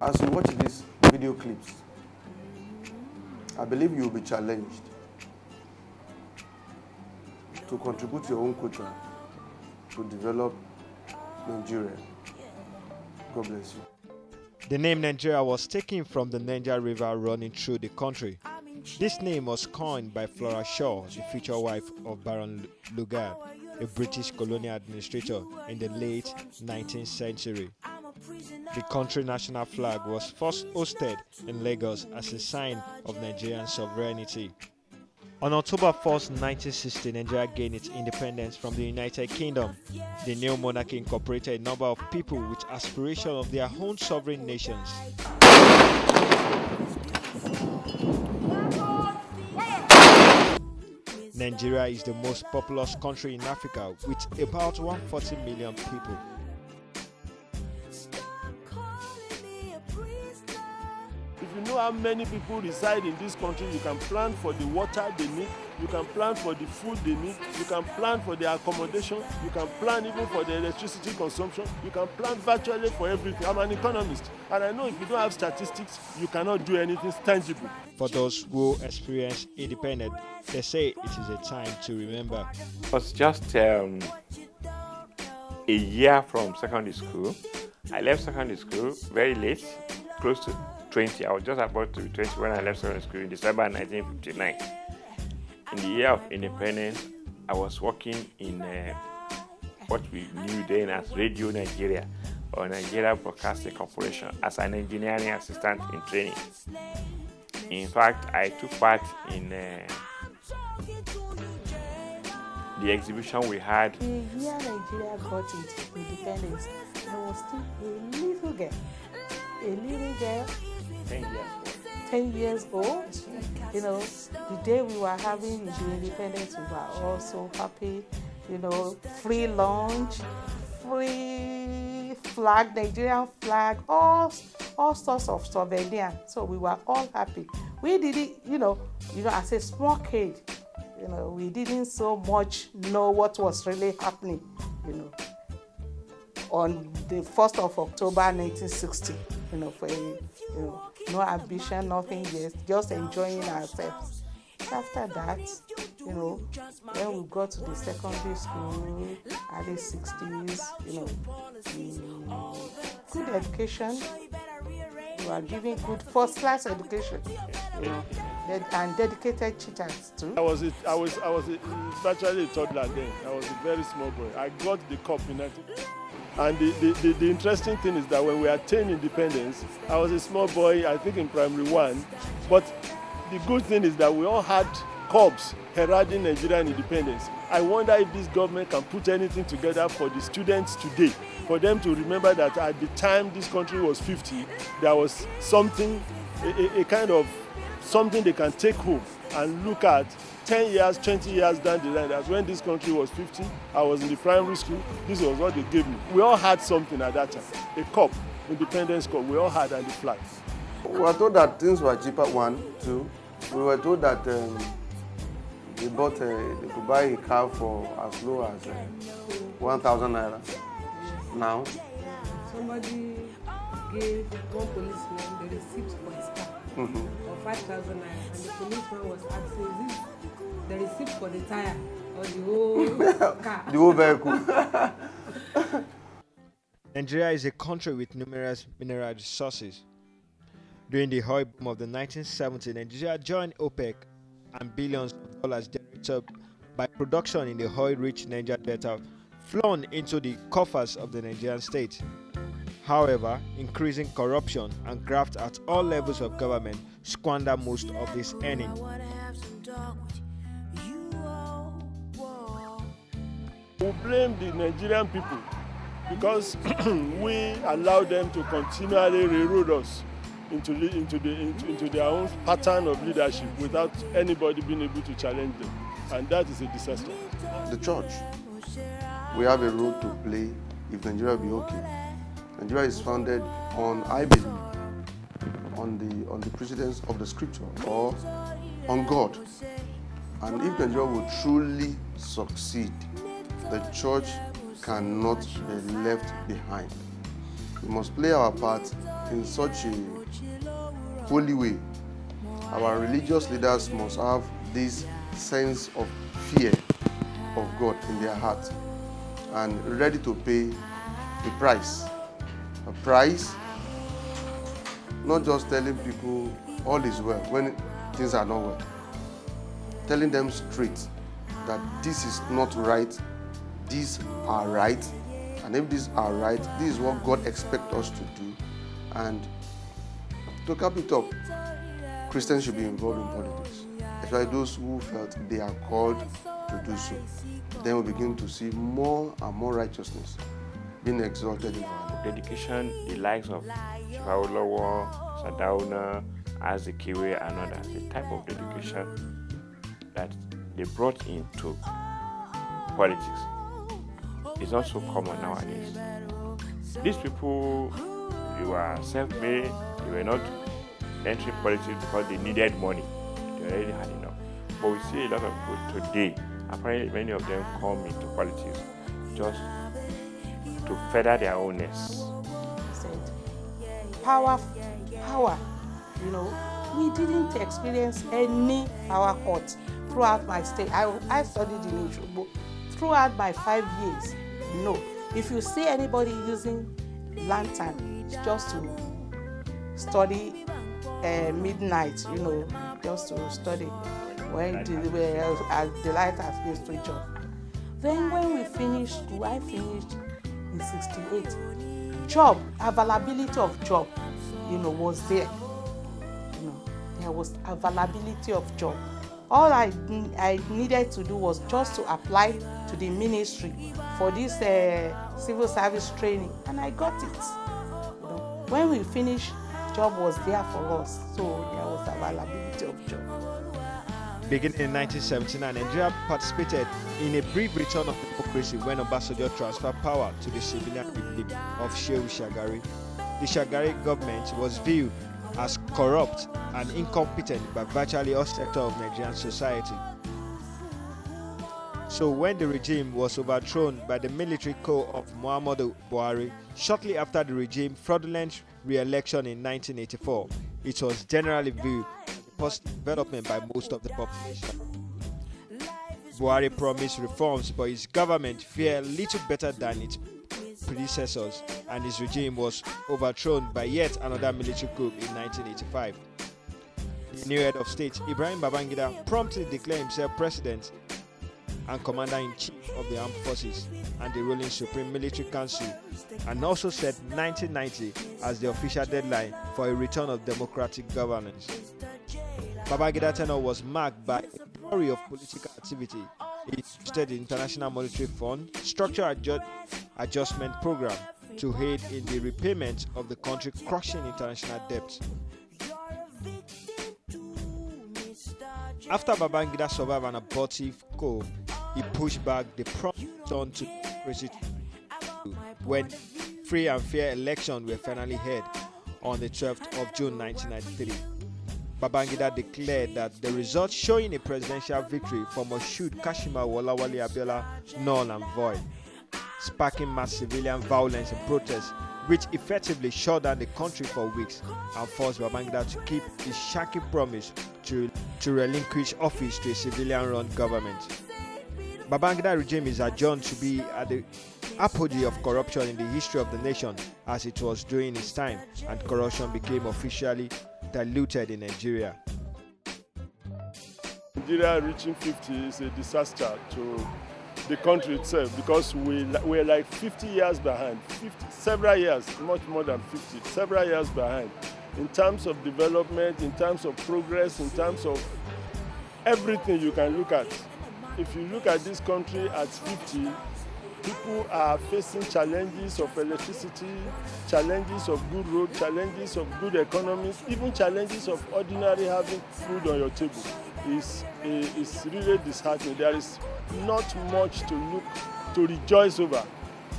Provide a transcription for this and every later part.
As you watch these video clips, I believe you will be challenged to contribute your own quota to develop Nigeria. God bless you. The name Nigeria was taken from the Niger River running through the country. This name was coined by Flora Shaw, the future wife of Baron Lugard, a British colonial administrator in the late 19th century. The country national flag was first hosted in Lagos as a sign of Nigerian sovereignty. On October 1, 1960, Nigeria gained its independence from the United Kingdom. The new monarchy incorporated a number of people with aspirations of their own sovereign nations. Nigeria is the most populous country in Africa with about 140 million people. If you know how many people reside in this country, you can plan for the water they need, you can plan for the food they need, you can plan for their accommodation, you can plan even for the electricity consumption, you can plan virtually for everything. I'm an economist, and I know if you don't have statistics, you cannot do anything tangible. For those who experience independence, they say it is a time to remember. It was just a year from secondary school. I left secondary school very late, close to 20. I was just about to be 20 when I left secondary school in December 1959. In the year of independence, I was working in what we knew then as Radio Nigeria or Nigeria Broadcasting Corporation as an engineering assistant in training. In fact, I took part in the exhibition we had. The year Nigeria got its independence, I was still a little girl. 10 years old. You know, the day we were having the independence, we were all so happy. You know, free lunch, free flag, Nigerian flag, all sorts of souvenirs. So we were all happy. We did it, you know, as a small kid. You know, we didn't so much know what was really happening. You know, on the 1st of October 1960. You know, for no ambition, nothing, just enjoying ourselves. After that, you know, when we got to the secondary school, early 60s, you know, good education. We were giving good first-class education, you know, and dedicated teachers too. I was virtually a toddler then. I was a very small boy. I got the cup in 19. And the interesting thing is that when we attained independence, I was a small boy, I think in primary 1. But the good thing is that we all had corps heralding Nigerian independence. I wonder if this government can put anything together for the students today, for them to remember that at the time this country was 50, there was something, a kind of something they can take home and look at 10 years, 20 years down the line. That's when this country was 50. I was in the primary school. This was what they gave me. We all had something at that time. A cup, independence cup. We all had, and the flag. We were told that things were cheaper, 1, 2. We were told that they could buy a car for as low as 1,000 naira. Now? Somebody gave one policeman the receipt for his car. For 5,000 naira, and the policeman was asking, is this the receipt for the tire or the whole car? The whole vehicle. Nigeria is a country with numerous mineral resources. During the oil boom of the 1970s, Nigeria joined OPEC, and billions of dollars generated by production in the oil-rich Niger Delta flown into the coffers of the Nigerian state. However, increasing corruption and graft at all levels of government squander most of this earning. We blame the Nigerian people because we allow them to continually railroad us into their own pattern of leadership without anybody being able to challenge them, and that is a disaster. The church, we have a role to play if Nigeria will be okay. Nigeria is founded on, I believe, on the precedence of the scripture or on God. And if Nigeria will truly succeed, the church cannot be left behind. We must play our part in such a holy way. Our religious leaders must have this sense of fear of God in their heart and ready to pay a price. A price, not just telling people all is well when things are not well. Telling them straight that this is not right, these are right, and if these are right, this is what God expects us to do. And to cap it up, Christians should be involved in politics, especially those who felt they are called to do so. Then we begin to see more and more righteousness being exalted in our life. Dedication, the likes of Taiwo, Sadauna, Adeleke, and others, the type of dedication that they brought into politics is not so common nowadays. These people, they were self-made, they were not entering politics because they needed money. They already had enough. But we see a lot of people today, apparently many of them come into politics just to further their own nest. Power, you know, we didn't experience any power cut throughout my stay. I studied in Ijubo. Throughout my 5 years, no. If you see anybody using lantern, it's just to study midnight, you know, just to study when the light has been switched off. Then when we finished school, I finished in 68. Job, availability of job, you know, was there. You know, there was availability of job. All I needed to do was just to apply to the ministry for this civil service training, and I got it. You know, when we finished, job was there for us, so there was availability of job. Beginning in 1979, Nigeria participated in a brief return of democracy when Obasanjo transferred power to the civilian regime of Shehu Shagari. The Shagari government was viewed as corrupt and incompetent by virtually all sectors of Nigerian society. So when the regime was overthrown by the military coup of Muhammadu Buhari, shortly after the regime's fraudulent re-election in 1984, it was generally viewed as a positive development by most of the population. Buhari promised reforms, but his government fared little better than its predecessors, and his regime was overthrown by yet another military coup in 1985. The new head of state, Ibrahim Babangida, promptly declared himself president and commander-in-chief of the armed forces and the ruling Supreme Military Council, and also set 1990 as the official deadline for a return of democratic governance. Babangida's tenure was marked by a flurry of political activity. He instituted the International Monetary Fund Structural Adjustment Program to aid in the repayment of the country's crushing international debt. After Babangida survived an abortive coup, he pushed back the prompt return to democracy when free and fair elections were finally held on the 12th of June 1993. Babangida declared that the results showing a presidential victory for Moshood Kashima Wolawale Abiola null and void, sparking mass civilian violence and protests, which effectively shut down the country for weeks and forced Babangida to keep his shaky promise to relinquish office to a civilian-run government. Babangida regime is adjourned to be at the apogee of corruption in the history of the nation, as it was during his time, and corruption became officially diluted in Nigeria. Nigeria reaching 50 is a disaster to the country itself, because we're like 50 years behind, several years, much more than 50, several years behind in terms of development, in terms of progress, in terms of everything you can look at. If you look at this country at 50, people are facing challenges of electricity, challenges of good road, challenges of good economies, even challenges of ordinary having food on your table. It's really disheartening. There is not much to rejoice over.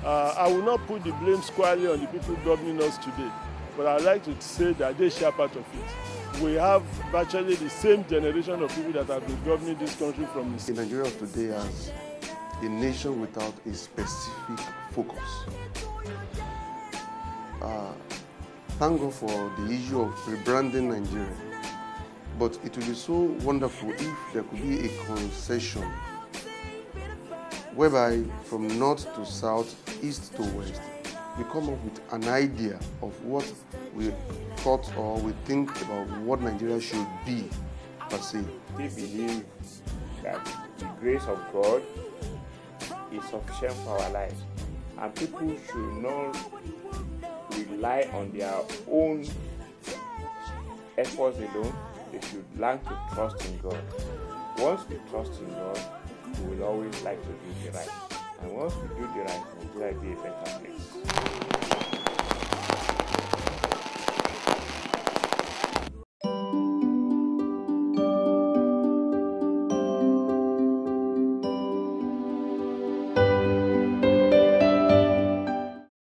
I will not put the blame squarely on the people governing us today, but I'd like to say that they share part of it. We have virtually the same generation of people that have been governing this country from the Nigeria of today as a nation without a specific focus. thank God for the issue of rebranding Nigeria. But it would be so wonderful if there could be a concession whereby from north to south, east to west, we come up with an idea of what we thought or we think about what Nigeria should be per se. We believe that the grace of God is sufficient for our lives, and people should not rely on their own efforts alone. They should learn to trust in God. Once we trust in God, we will always like to do the right. And once we do the right, Nigeria will be a better place.